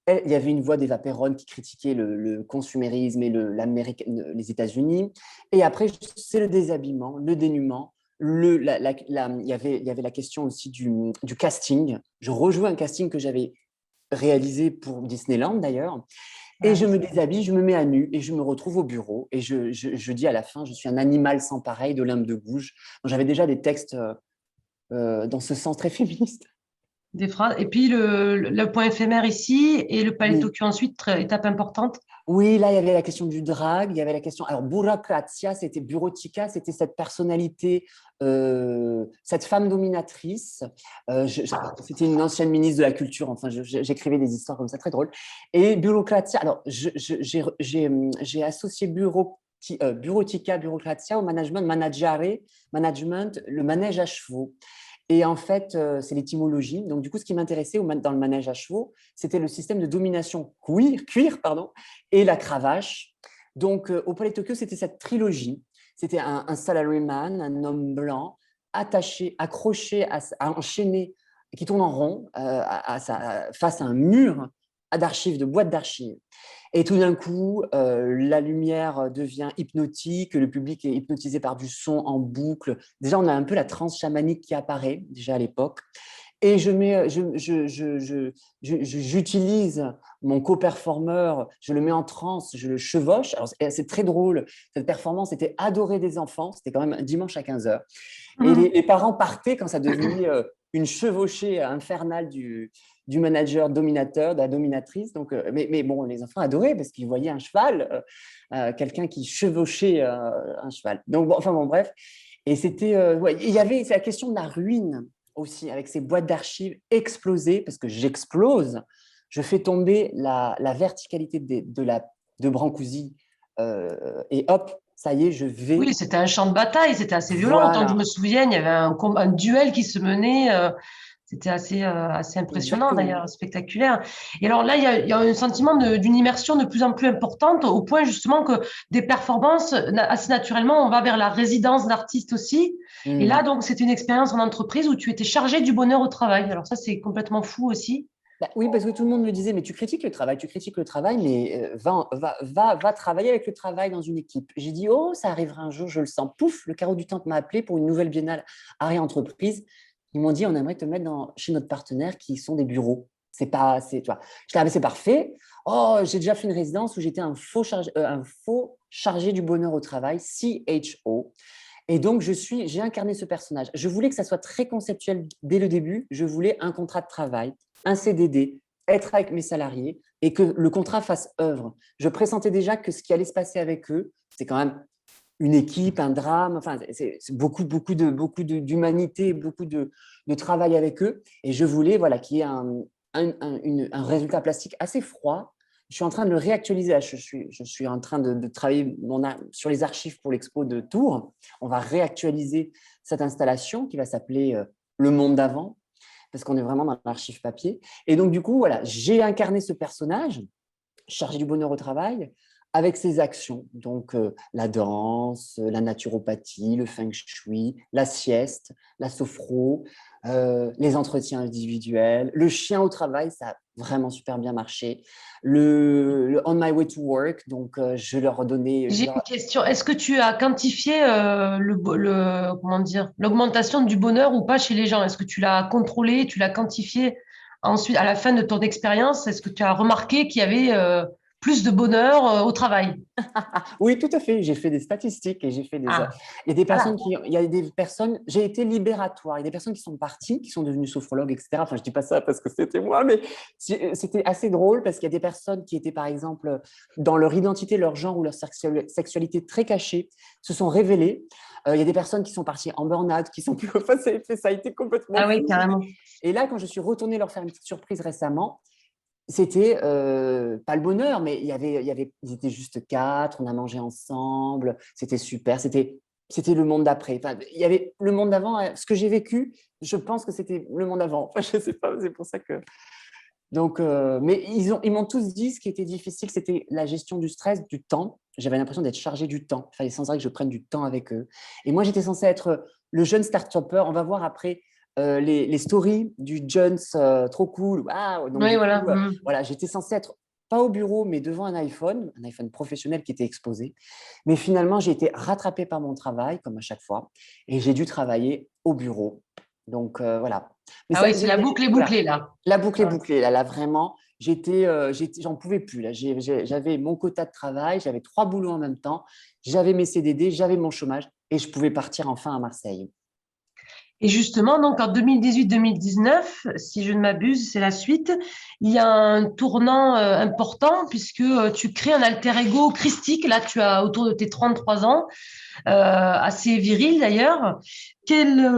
Il y avait une voix d'Eva Perón qui critiquait le consumérisme et les États-Unis. Et après, c'est le déshabillement, le dénuement. Il y avait la question aussi du casting. Je rejouais un casting que j'avais réalisé pour Disneyland d'ailleurs. Et je me déshabille, je me mets à nu et je me retrouve au bureau. Et je dis à la fin, je suis un animal sans pareil d'Olympe de Gouges. J'avais déjà des textes dans ce sens très féministe. Des phrases. Et puis le point éphémère ici et le Palais de Oui. Tokyo ensuite, étape importante. Oui, là, il y avait la question du drag, il y avait la question… Alors, Bureaucratia, c'était Bureautica, c'était cette personnalité, cette femme dominatrice. C'était une ancienne ministre de la Culture, enfin, j'écrivais des histoires comme ça, très drôles. Et Bureaucratia, alors, j'ai associé Bureautica, Bureaucratia au management, le manège à chevaux. Et en fait, c'est l'étymologie. Donc, du coup, ce qui m'intéressait dans le manège à chevaux, c'était le système de domination cuir, et la cravache. Donc, au Palais de Tokyo, c'était cette trilogie. C'était un salaryman, un homme blanc, accroché, enchaîné, qui tourne en rond face à un mur d'archives, de boîtes d'archives. Et tout d'un coup, la lumière devient hypnotique, le public est hypnotisé par du son en boucle. Déjà, on a un peu la transe chamanique qui apparaît, déjà à l'époque. Et j'utilise mon co-performeur, je le mets en transe, je le chevauche. Alors, c'est très drôle. Cette performance était adorée des enfants. C'était quand même un dimanche à 15h. Et les parents partaient quand ça devenait une chevauchée infernale du manager dominateur, de la dominatrice. Donc, mais bon, les enfants adoraient parce qu'ils voyaient un cheval, quelqu'un qui chevauchait un cheval. Donc, bref. Et c'était, il y avait la question de la ruine aussi, avec ces boîtes d'archives explosées, parce que j'explose, je fais tomber la verticalité de Brancusi et hop, ça y est, je vais… Oui, c'était un champ de bataille, c'était assez violent. Autant que je me Voilà, souvienne, il y avait un duel qui se menait. C'était assez impressionnant exactement. d'ailleurs, spectaculaire. Et alors là, il y a un sentiment d'une immersion de plus en plus importante, au point justement que des performances, assez naturellement, on va vers la résidence d'artiste aussi. Et là, Hmm. donc, c'était une expérience en entreprise où tu étais chargé du bonheur au travail. Alors ça, c'est complètement fou aussi. Bah oui, parce que tout le monde me disait, mais tu critiques le travail, mais va travailler avec le travail dans une équipe. J'ai dit, oh, ça arrivera un jour, je le sens. Pouf, le Carreau du Temple m'a appelé pour une nouvelle biennale Art et Entreprise. Ils m'ont dit, on aimerait te mettre chez notre partenaire qui sont des bureaux. C'est pas, c'est, tu vois. Je dis, ah, mais c'est parfait. Oh, j'ai déjà fait une résidence où j'étais un faux chargé du bonheur au travail, CHO. Et donc, j'ai incarné ce personnage. Je voulais que ça soit très conceptuel dès le début. Je voulais un contrat de travail, un CDD, être avec mes salariés et que le contrat fasse œuvre. Je pressentais déjà que ce qui allait se passer avec eux, c'est quand même une équipe, un drame, enfin, c'est d'humanité, beaucoup de travail avec eux. Et je voulais voilà, qu'il y ait un résultat plastique assez froid. Je suis en train de le réactualiser. Je suis en train de travailler sur les archives pour l'expo de Tours. On va réactualiser cette installation qui va s'appeler Le Monde d'avant, parce qu'on est vraiment dans l'archive papier. Et donc, du coup, voilà, j'ai incarné ce personnage chargé du bonheur au travail avec ses actions. Donc, la danse, la naturopathie, le feng shui, la sieste, la sophro, les entretiens individuels, le chien au travail, ça a vraiment super bien marché. Le On My Way to Work, donc je leur donnais… J'ai une question. Est-ce que tu as quantifié comment dire, l'augmentation du bonheur ou pas chez les gens? Est-ce que tu l'as contrôlé, tu l'as quantifié ensuite à la fin de ton expérience? Est-ce que tu as remarqué qu'il y avait plus de bonheur au travail? Oui, tout à fait. J'ai fait des statistiques et j'ai fait des. Ah, Il y a des voilà. personnes qui, il y a des personnes. J'ai été libératoire. Il y a des personnes qui sont parties, qui sont devenues sophrologues, etc. Enfin, je dis pas ça parce que c'était moi, mais c'était assez drôle parce qu'il y a des personnes qui étaient, par exemple, dans leur identité, leur genre ou leur sexualité très cachée, se sont révélées. Il y a des personnes qui sont parties en burn-out, qui sont plus. Enfin, ça a été complètement Ah oui, fou. carrément. Et là, quand je suis retournée leur faire une petite surprise récemment, c'était pas le bonheur, mais ils étaient juste quatre, on a mangé ensemble, c'était super, c'était le monde d'après. Enfin, il y avait le monde d'avant, ce que j'ai vécu, je pense que c'était le monde d'avant. Enfin, je sais pas, c'est pour ça que. Donc, mais ils m'ont tous dit ce qui était difficile, c'était la gestion du stress, du temps. J'avais l'impression d'être chargé du temps. Il fallait sans arrêt que je prenne du temps avec eux. Et moi, j'étais censée être le jeune start-upper. On va voir après les stories du Jones trop cool. Waouh. Donc, Oui, du voilà. coup, voilà, j'étais censée être pas au bureau, mais devant un iPhone professionnel qui était exposé. Mais finalement, j'ai été rattrapée par mon travail, comme à chaque fois, et j'ai dû travailler au bureau. Donc, voilà. Mais Ah ça, oui, c'est la boucle est voilà. bouclée là. La boucle est Ah. bouclée. Là vraiment, j'en pouvais plus. Là, j'avais mon quota de travail, j'avais 3 boulots en même temps, j'avais mes CDD, j'avais mon chômage et je pouvais partir enfin à Marseille. Et justement, donc en 2018-2019, si je ne m'abuse, c'est la suite, il y a un tournant important puisque tu crées un alter ego christique. Là, tu as autour de tes 33 ans, assez viril d'ailleurs.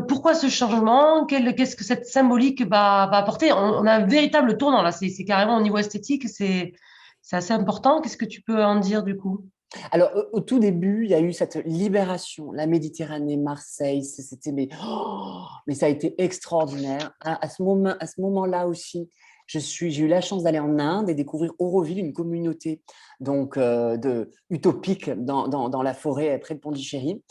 Pourquoi ce changement? Qu'est-ce que cette symbolique va apporter? On a un véritable tournant là, c'est carrément au niveau esthétique, c'est assez important. Qu'est-ce que tu peux en dire du coup? Alors, au tout début, il y a eu cette libération, la Méditerranée, Marseille, mais ça a été extraordinaire. À ce moment-là aussi, j'ai eu la chance d'aller en Inde et découvrir Auroville, une communauté donc utopique dans la forêt près de Pondichéry.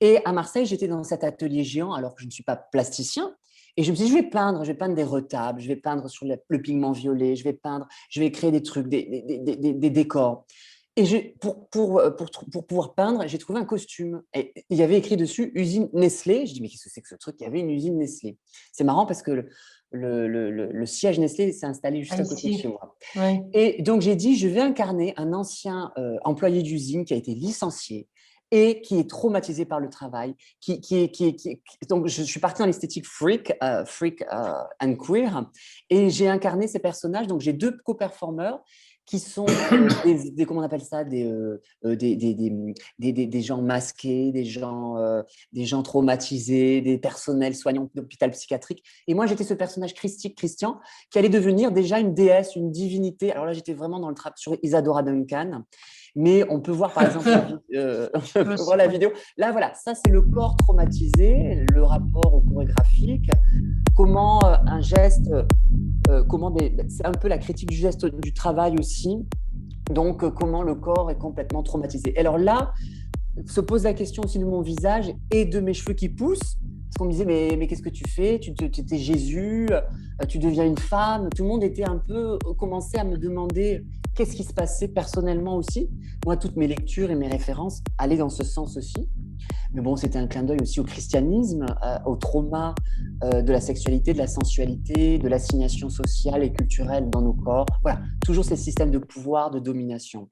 Et à Marseille, j'étais dans cet atelier géant, alors que je ne suis pas plasticien. Et je me suis dit, je vais peindre des retables, je vais peindre sur le pigment violet, je vais créer des trucs, des décors. Et pour pouvoir peindre, j'ai trouvé un costume. Et il y avait écrit dessus usine Nestlé. Je dis, mais qu'est-ce que c'est que ce truc? Il y avait une usine Nestlé. C'est marrant parce que le siège Nestlé s'est installé juste Ah, à côté de ici. chez moi. Oui. Et donc, j'ai dit, je vais incarner un ancien employé d'usine qui a été licencié et qui est traumatisé par le travail. Donc, je suis partie dans l'esthétique freak and queer, et j'ai incarné ces personnages. Donc, j'ai 2 co-performeurs qui sont comment on appelle ça, des gens masqués, des gens traumatisés, des personnels soignants d'hôpital psychiatrique. Et moi, j'étais ce personnage christian qui allait devenir déjà une déesse, une divinité. Alors là, j'étais vraiment dans le trap sur Isadora Duncan. Mais on peut voir, par exemple, on peut voir la vidéo. Là, voilà, ça, c'est le corps traumatisé, le rapport au chorégraphique, comment un geste, c'est un peu la critique du geste du travail aussi. Donc, comment le corps est complètement traumatisé. Et alors là, se pose la question aussi de mon visage et de mes cheveux qui poussent. Parce qu'on me disait, mais qu'est-ce que tu fais? Tu étais Jésus, tu deviens une femme. Tout le monde était un peu commençait à me demander qu'est-ce qui se passait personnellement aussi. Moi, toutes mes lectures et mes références allaient dans ce sens aussi. Mais bon, c'était un clin d'œil aussi au christianisme, au trauma de la sexualité, de la sensualité, de l'assignation sociale et culturelle dans nos corps. Voilà, toujours ces systèmes de pouvoir, de domination.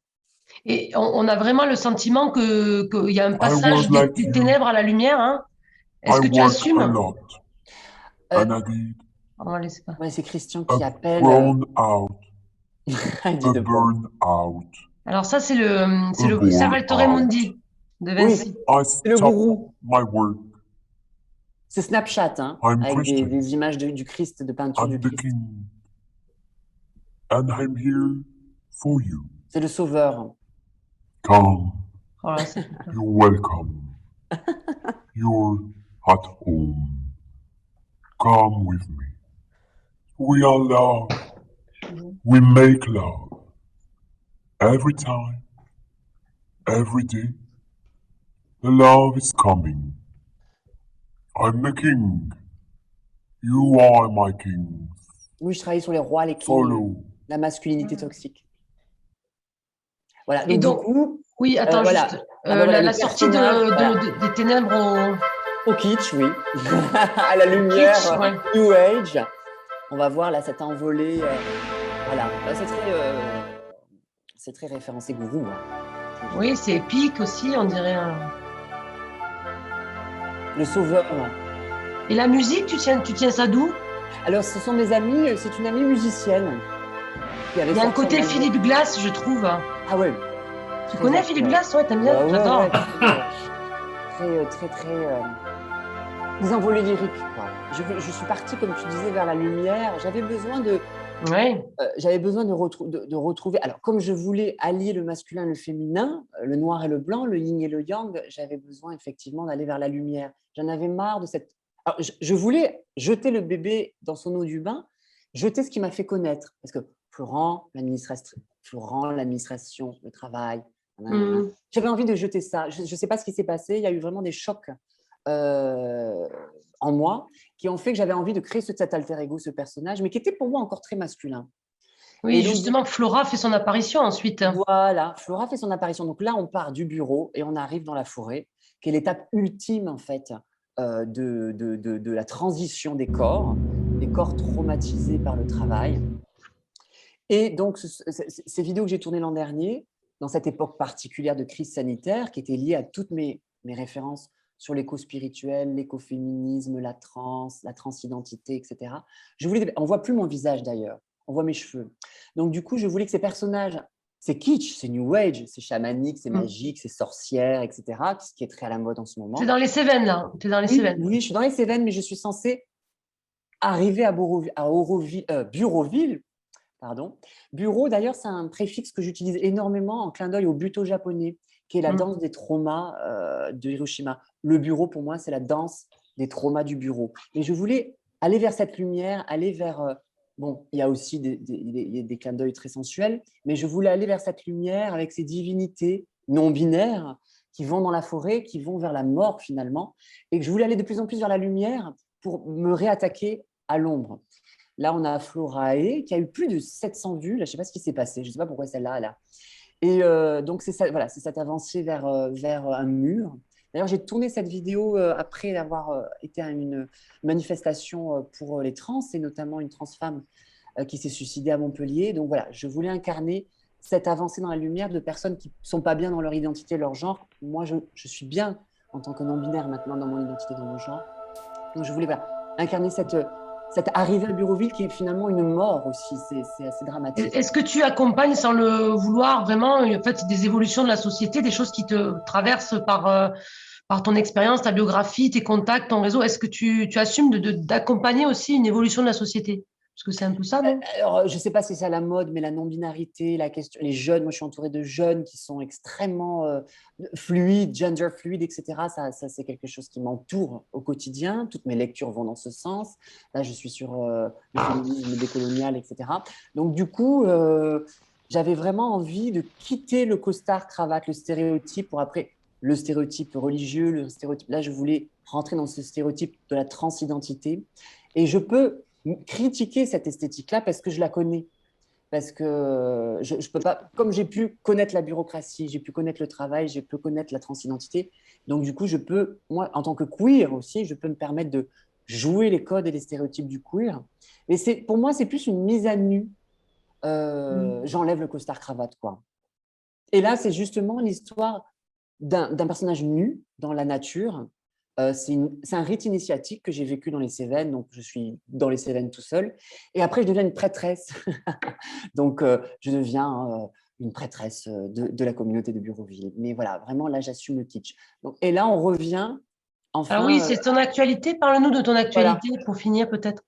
Et on a vraiment le sentiment qu'il y a un passage des ténèbres à la lumière. Hein. Est-ce que tu assumes? On va laisser pas. Ouais, c'est Christian qui appelle. Alors ça, c'est le Salvatore Mundi de Vinci. Oui, c'est le gourou. C'est Snapchat, hein, avec des images du Christ, de peinture du Christ. C'est le sauveur. Come. You're welcome. You're at home. Come with me. We are love. We make love. Every time. Every day. The love is coming. I'm the king. You are my king. Oui, je travaille sur les rois, les kings. Follow. La masculinité toxique. Voilà. Et donc, du coup, oui, attends, voilà. Juste la sortie des ténèbres au kitsch, oui. À la lumière, kitsch, ouais. New Age. On va voir là cette envolée. Voilà. C'est très référencé gourou. Hein. Oui, c'est épique aussi, on dirait. Le sauveur. Et la musique, tu tiens ça d'où? Alors, ce sont mes amis. C'est une amie musicienne. Il y a un côté Philippe Glass, je trouve. Ah ouais. Tu connais Philippe Glass? Ouais, t'aimes bien? J'adore. Ouais, très des envolées lyriques. Quoi. Je suis partie, comme tu disais, vers la lumière. J'avais besoin de retrouver. Alors, comme je voulais allier le masculin et le féminin, le noir et le blanc, le yin et le yang, j'avais besoin effectivement d'aller vers la lumière. J'en avais marre de cette. Alors, je voulais jeter le bébé dans son eau du bain, jeter ce qui m'a fait connaître. Parce que Florent, l'administration, le travail. J'avais envie de jeter ça. Je ne sais pas ce qui s'est passé. Il y a eu vraiment des chocs en moi qui ont fait que j'avais envie de créer cet alter ego, ce personnage, mais qui était pour moi encore très masculin. Oui, et donc, justement, Flora fait son apparition ensuite. Voilà, Flora fait son apparition. Donc là, on part du bureau et on arrive dans la forêt, qui est l'étape ultime en fait de la transition des corps traumatisés par le travail. Et donc, ces vidéos que j'ai tournées l'an dernier, dans cette époque particulière de crise sanitaire, qui était liée à toutes mes références sur l'éco-spirituel, l'écoféminisme, la transidentité, etc. On ne voit plus mon visage d'ailleurs, on voit mes cheveux. Donc du coup, je voulais que ces personnages, c'est kitsch, c'est new age, c'est chamanique, c'est magique, c'est sorcière, etc., ce qui est très à la mode en ce moment. Tu es dans les Cévennes, là. Tu es dans les Cévennes. Oui, je suis dans les Cévennes, mais je suis censée arriver à Bureauville. Pardon. Bureau, d'ailleurs, c'est un préfixe que j'utilise énormément en clin d'œil au buto japonais, qui est la danse des traumas de Hiroshima. Le bureau, pour moi, c'est la danse des traumas du bureau. Et je voulais aller vers cette lumière, aller vers... bon, il y a aussi des clins d'œil très sensuels, mais je voulais aller vers cette lumière avec ces divinités non-binaires qui vont dans la forêt, qui vont vers la mort finalement, et que je voulais aller de plus en plus vers la lumière pour me réattaquer à l'ombre. Là, on a Florae qui a eu plus de 700 vues. Là, je ne sais pas ce qui s'est passé. Je ne sais pas pourquoi celle-là est là. Et donc, c'est ça, voilà, c'est cette avancée vers un mur. D'ailleurs, j'ai tourné cette vidéo après avoir été à une manifestation pour les trans, et notamment une trans femme qui s'est suicidée à Montpellier. Donc voilà, je voulais incarner cette avancée dans la lumière de personnes qui ne sont pas bien dans leur identité, leur genre. Moi, je suis bien en tant que non-binaire maintenant dans mon identité, dans mon genre. Donc je voulais incarner cette arrivée à Bureauville qui est finalement une mort aussi, c'est assez dramatique. Est-ce que tu accompagnes sans le vouloir vraiment en fait, des évolutions de la société, des choses qui te traversent par ton expérience, ta biographie, tes contacts, ton réseau? Est-ce que tu assumes d'accompagner aussi une évolution de la société? Parce que c'est un peu ça, non? Alors, je ne sais pas si c'est à la mode, mais la non-binarité, la question, les jeunes, moi je suis entourée de jeunes qui sont extrêmement fluides, gender fluides, etc. Ça c'est quelque chose qui m'entoure au quotidien. Toutes mes lectures vont dans ce sens. Là, je suis sur le féminisme décolonial, etc. Donc, du coup, j'avais vraiment envie de quitter le costard cravate, le stéréotype, pour après le stéréotype religieux, le stéréotype. Là, je voulais rentrer dans ce stéréotype de la transidentité. Et je peux critiquer cette esthétique-là parce que je la connais. Parce que je peux pas, comme j'ai pu connaître la bureaucratie, j'ai pu connaître le travail, j'ai pu connaître la transidentité. Donc, du coup, je peux, moi, en tant que queer aussi, je peux me permettre de jouer les codes et les stéréotypes du queer. Mais pour moi, c'est plus une mise à nu. J'enlève le costard cravate, quoi. Et là, c'est justement l'histoire d'un personnage nu dans la nature. C'est un rite initiatique que j'ai vécu dans les Cévennes, donc je suis dans les Cévennes tout seul. Et après, je deviens une prêtresse. Donc, je deviens une prêtresse de la communauté de Bureauville. Mais voilà, vraiment, là, j'assume le kitsch. Donc, et là, on revient enfin… Alors oui, c'est ton actualité. Parle-nous de ton Voilà. actualité pour finir peut-être.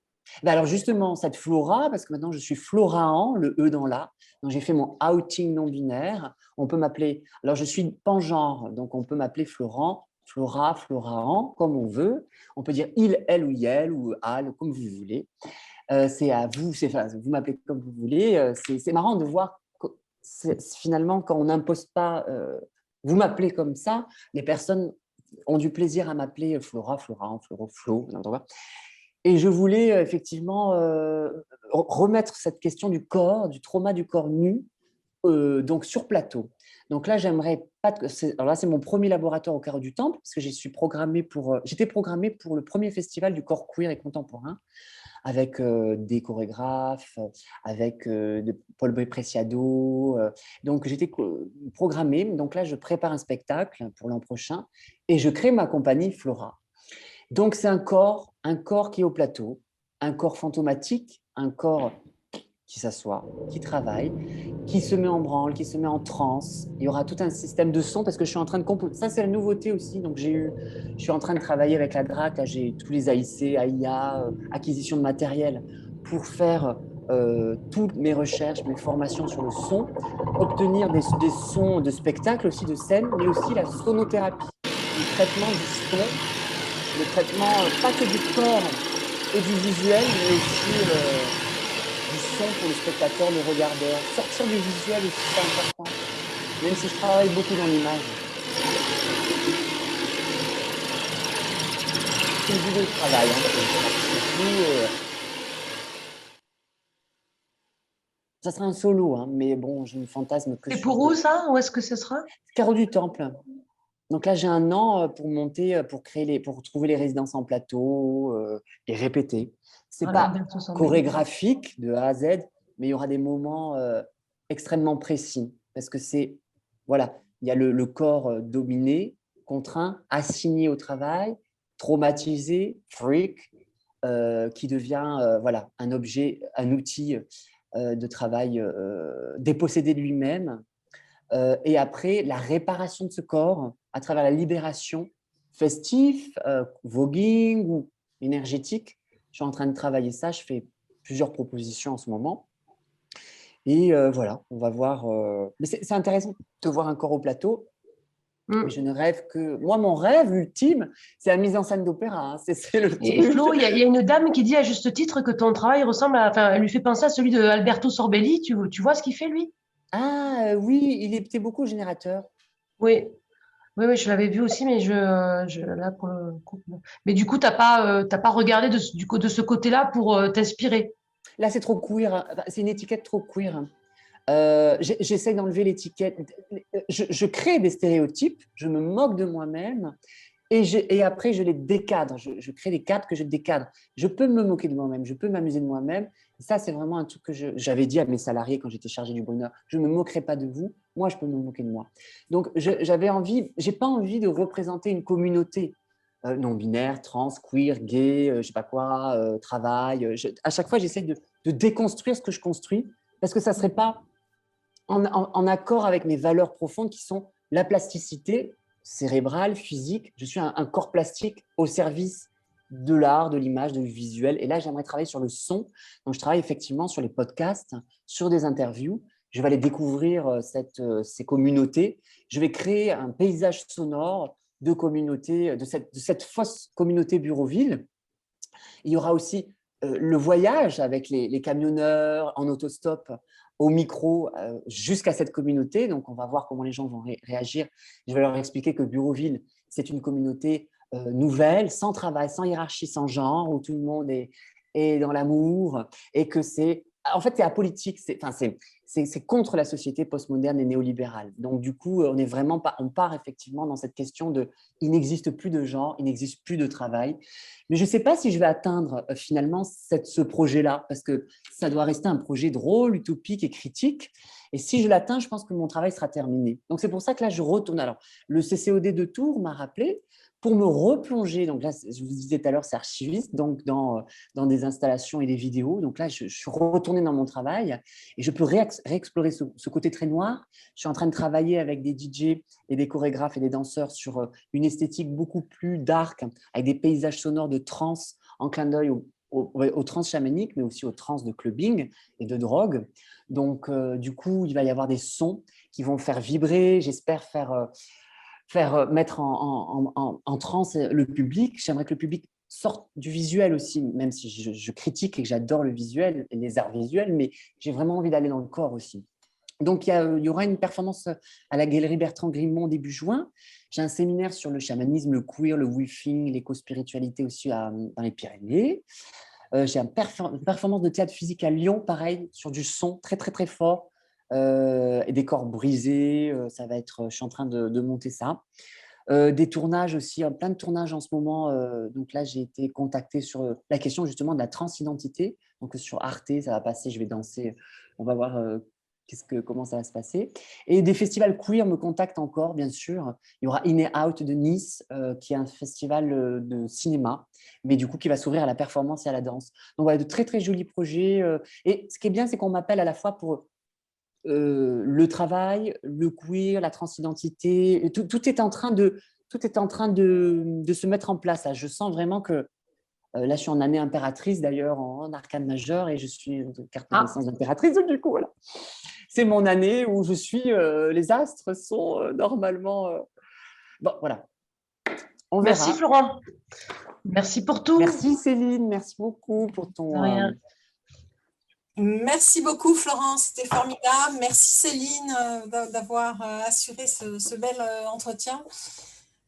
Ben alors justement, cette Flora, parce que maintenant je suis Florahan, le E dans l'A, donc j'ai fait mon outing non-binaire. On peut m'appeler, alors je suis pangenre, donc on peut m'appeler Florent, Flora, Florahan, comme on veut. On peut dire il, elle ou yel ou al, comme vous voulez. C'est à vous, enfin, vous m'appelez comme vous voulez. C'est marrant de voir que finalement, quand on n'impose pas, vous m'appelez comme ça, les personnes ont du plaisir à m'appeler Flora, Florahan, Floro, Flo. Et je voulais effectivement remettre cette question du corps, du trauma du corps nu, donc sur plateau. Donc là, j'aimerais pas. Alors là, c'est mon premier laboratoire au Carreau du Temple, parce que j'étais programmée pour le premier festival du corps queer et contemporain, avec des chorégraphes, avec Paul Preciado. Donc j'étais programmée. Donc là, je prépare un spectacle pour l'an prochain et je crée ma compagnie Flora. Donc, c'est un corps qui est au plateau, un corps fantomatique, un corps qui s'assoit, qui travaille, qui se met en branle, qui se met en transe. Il y aura tout un système de son parce que je suis en train de composer. Ça, c'est la nouveauté aussi. Donc, je suis en train de travailler avec la DRAC. Là, j'ai tous les AIC, AIA, acquisition de matériel pour faire toutes mes recherches, mes formations sur le son, obtenir des sons de spectacle aussi, de scène, mais aussi la sonothérapie, le traitement du son. Le traitement, pas que du corps et du visuel, mais aussi du son pour le spectateur, le regardeur. Sortir du visuel aussi, c'est important, même si je travaille beaucoup dans l'image. C'est une vidéo de travail. Ça sera un solo, mais bon, je me fantasme que… C'est pour où ça? Où est-ce que ce sera? Carreau du Temple. Donc là, j'ai un an pour monter, pour trouver les résidences en plateau et répéter. C'est pas chorégraphique de A à Z, mais il y aura des moments extrêmement précis parce que voilà, il y a le corps dominé, contraint, assigné au travail, traumatisé, freak, qui devient voilà, un objet, un outil de travail dépossédé de lui-même. Et après, la réparation de ce corps à travers la libération festive, voguing ou énergétique. Je suis en train de travailler ça. Je fais plusieurs propositions en ce moment. Et voilà, on va voir. Mais c'est intéressant de voir un corps au plateau. Mais je ne rêve que… Moi, mon rêve ultime, c'est la mise en scène d'opéra. C'est le truc. Et Flo, il y a une dame qui dit à juste titre que ton travail ressemble elle lui fait penser à celui de Alberto Sorbelli. Tu vois ce qu'il fait, lui? Ah oui, il était beaucoup générateur. Oui. Oui, je l'avais vu aussi, mais là pour le coup. Mais du coup, t'as pas regardé de ce côté-là pour t'inspirer. Là, c'est trop queer. C'est une étiquette trop queer. J'essaie d'enlever l'étiquette. Je crée des stéréotypes, je me moque de moi-même et après, je les décadre. Je crée des cadres que je décadre. Je peux me moquer de moi-même, je peux m'amuser de moi-même. Ça, c'est vraiment un truc que j'avais dit à mes salariés quand j'étais chargée du bonheur. Je ne me moquerai pas de vous, moi, je peux me moquer de moi. Donc, j'ai pas envie de représenter une communauté. non-binaire, trans, queer, gay, je sais pas quoi, travail. À chaque fois, j'essaie de déconstruire ce que je construis parce que ça serait pas en accord avec mes valeurs profondes qui sont la plasticité cérébrale, physique. Je suis un corps plastique au service de l'art, de l'image, du visuel. Et là, j'aimerais travailler sur le son. Donc, je travaille effectivement sur les podcasts, sur des interviews. Je vais aller découvrir ces communautés. Je vais créer un paysage sonore de communauté, de cette fausse communauté Bureauville. Il y aura aussi le voyage avec les camionneurs en autostop au micro jusqu'à cette communauté. Donc, on va voir comment les gens vont réagir. Je vais leur expliquer que Bureauville, c'est une communauté nouvelle, sans travail, sans hiérarchie, sans genre, où tout le monde est dans l'amour et que c'est… En fait, c'est apolitique, c'est contre la société postmoderne et néolibérale. Donc, du coup, on part effectivement dans cette question de il n'existe plus de genre, il n'existe plus de travail. Mais je ne sais pas si je vais atteindre finalement ce projet-là, parce que ça doit rester un projet drôle, utopique et critique. Et si je l'atteins, je pense que mon travail sera terminé. Donc, c'est pour ça que là, je retourne. Alors, le CCOD de Tours m'a rappelé pour me replonger. Donc là, je vous disais tout à l'heure, c'est archiviste, donc dans des installations et des vidéos. Donc là, je suis retournée dans mon travail et je peux réexplorer ce côté très noir. Je suis en train de travailler avec des DJ et des chorégraphes et des danseurs sur une esthétique beaucoup plus dark, avec des paysages sonores de trance en clin d'œil aux trans chamaniques, mais aussi aux trans de clubbing et de drogue. Donc, du coup, il va y avoir des sons qui vont faire vibrer, j'espère mettre en transe le public. J'aimerais que le public sorte du visuel aussi, même si je critique et que j'adore le visuel et les arts visuels, mais j'ai vraiment envie d'aller dans le corps aussi. Donc, il y aura une performance à la Galerie Bertrand Grimont début juin. J'ai un séminaire sur le chamanisme, le queer, le woofing, l'éco-spiritualité aussi dans les Pyrénées. J'ai une performance de théâtre physique à Lyon, pareil, sur du son très, très, très fort et des corps brisés. Ça va être, je suis en train de monter ça. Des tournages aussi, plein de tournages en ce moment. Donc là, j'ai été contactée sur la question justement de la transidentité. Donc sur Arte, ça va passer, je vais danser. On va voir comment ça va se passer. Et des festivals queer me contactent encore, bien sûr. Il y aura In and Out de Nice, qui est un festival de cinéma, mais du coup qui va s'ouvrir à la performance et à la danse. Donc voilà, de très, très jolis projets. Et ce qui est bien, c'est qu'on m'appelle à la fois pour le travail, le queer, la transidentité. Tout est en train de se mettre en place. Là. Je sens vraiment que là, je suis en année impératrice, d'ailleurs, en arcane majeure, et je suis carte de naissance d'impératrice. Donc, du coup, voilà. C'est mon année où je suis… les astres sont normalement… Bon, voilà. On verra. Merci, Florent. Merci pour tout. Merci, Céline. Merci beaucoup pour ton… Merci beaucoup, Florence. C'était formidable. Merci, Céline, d'avoir assuré ce bel entretien.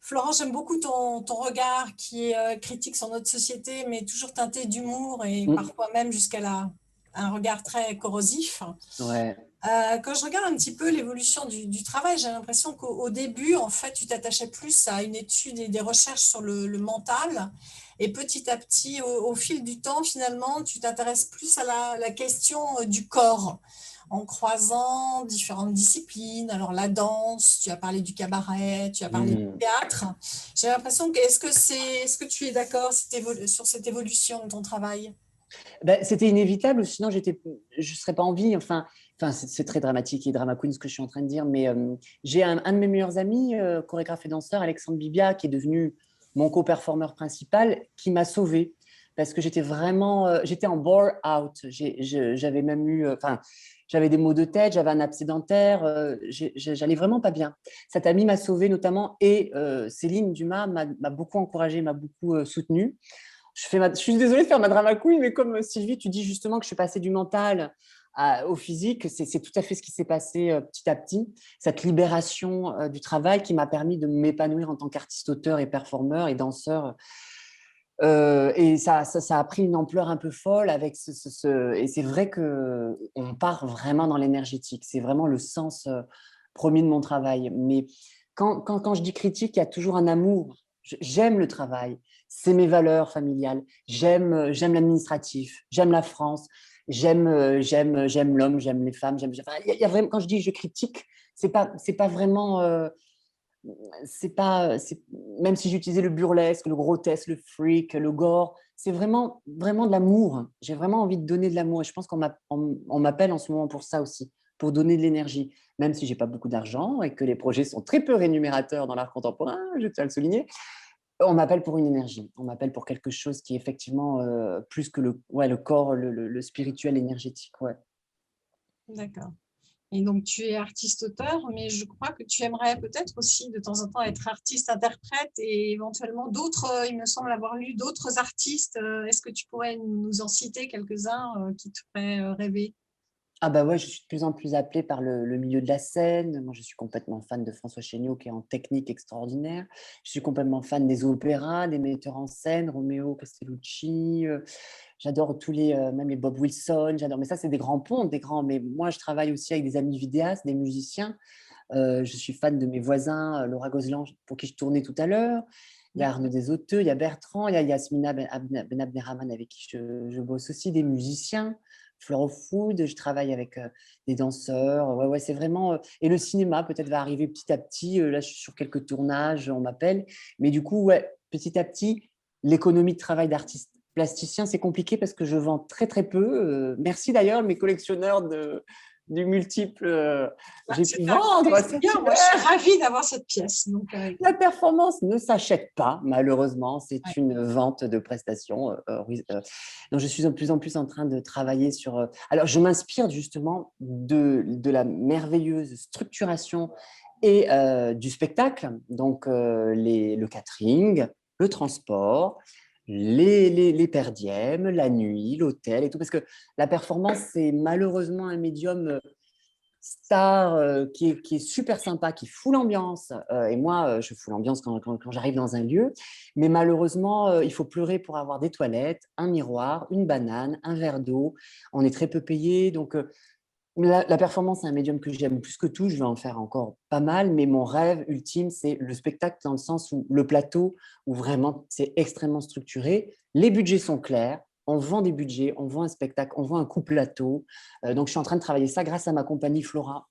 Florence, j'aime beaucoup ton regard qui est critique sur notre société, mais toujours teinté d'humour et parfois même jusqu'à un regard très corrosif. Ouais. Quand je regarde un petit peu l'évolution du travail, j'ai l'impression qu'au début, en fait, tu t'attachais plus à une étude et des recherches sur le mental. Et petit à petit, au fil du temps, finalement, tu t'intéresses plus à la question du corps, en croisant différentes disciplines. Alors, la danse, tu as parlé du cabaret, tu as parlé du théâtre. J'ai l'impression que, est-ce que tu es d'accord sur cette évolution de ton travail? C'était inévitable, sinon je ne serais pas en vie. Enfin, c'est très dramatique et drama queen ce que je suis en train de dire, mais j'ai un de mes meilleurs amis, chorégraphe et danseur, Alexandre Bibia, qui est devenu mon co-performeur principal, qui m'a sauvée parce que j'étais en bore out. J'avais même eu, j'avais des maux de tête, j'avais un abcès dentaire, j'allais vraiment pas bien. Cet ami m'a sauvée notamment et Céline Dumas m'a beaucoup encouragée, m'a beaucoup soutenue. Je suis désolée de faire ma drama queen, mais comme Sylvie, tu dis justement que je suis passée du mental au physique, c'est tout à fait ce qui s'est passé petit à petit. Cette libération du travail qui m'a permis de m'épanouir en tant qu'artiste, auteur et performeur et danseur. Et ça a pris une ampleur un peu folle avec et c'est vrai qu'on part vraiment dans l'énergétique. C'est vraiment le sens premier de mon travail. Mais quand je dis critique, il y a toujours un amour. J'aime le travail, c'est mes valeurs familiales. J'aime l'administratif, j'aime la France, j'aime l'homme, j'aime les femmes. Il y a vraiment, quand je dis je critique, c'est pas vraiment même si j'utilisais le burlesque, le grotesque, le freak, le gore, c'est vraiment, vraiment de l'amour. J'ai vraiment envie de donner de l'amour. Et je pense on m'appelle en ce moment pour ça aussi, pour donner de l'énergie. Même si j'ai pas beaucoup d'argent et que les projets sont très peu rémunérateurs dans l'art contemporain, je tiens à le souligner, on m'appelle pour une énergie. On m'appelle pour quelque chose qui est effectivement plus que le corps, le spirituel, énergétique. Ouais. D'accord. Et donc, tu es artiste-auteur, mais je crois que tu aimerais peut-être aussi de temps en temps être artiste-interprète et éventuellement d'autres, il me semble avoir lu d'autres artistes. Est-ce que tu pourrais nous en citer quelques-uns qui te feraient rêver? Ah bah ouais, je suis de plus en plus appelée par le milieu de la scène. Moi, je suis complètement fan de François Chéniaud, qui est en technique extraordinaire. Je suis complètement fan des opéras, des metteurs en scène, Romeo Castellucci. J'adore même les Bob Wilson. J'adore. Mais ça, c'est des grands ponts, des grands. Mais moi, je travaille aussi avec des amis vidéastes, des musiciens. Je suis fan de mes voisins, Laura Gozlan, pour qui je tournais tout à l'heure. Il y a Arnaud Desoteux, il y a Bertrand, il y a Yasmina Benabderrahman avec qui je bosse aussi, des musiciens. Floro Food, je travaille avec des danseurs. Ouais, c'est vraiment. Et le cinéma, peut-être, va arriver petit à petit. Là, je suis sur quelques tournages, on m'appelle. Mais du coup, ouais, petit à petit, l'économie de travail d'artiste plasticien, c'est compliqué parce que je vends très, très peu. Merci d'ailleurs, mes collectionneurs du multiple. J'ai pu vendre. C'est bien, moi, je suis ravie d'avoir cette pièce. Donc, la performance ne s'achète pas, malheureusement. C'est une vente de prestations. Donc, je suis de plus en plus en train de travailler sur… alors, je m'inspire justement de la merveilleuse structuration et du spectacle. Donc, le catering, le transport, les per diem, la nuit, l'hôtel et tout. Parce que la performance, c'est malheureusement un médium star qui est super sympa, qui fout l'ambiance. Et moi, je fous l'ambiance quand j'arrive dans un lieu. Mais malheureusement, il faut pleurer pour avoir des toilettes, un miroir, une banane, un verre d'eau. On est très peu payé. Donc, la performance, c'est un médium que j'aime plus que tout. Je vais en faire encore pas mal. Mais mon rêve ultime, c'est le spectacle dans le sens où le plateau, où vraiment, c'est extrêmement structuré. Les budgets sont clairs. On vend des budgets, on vend un spectacle, on vend un coup plateau. Donc, je suis en train de travailler ça grâce à ma compagnie Flora,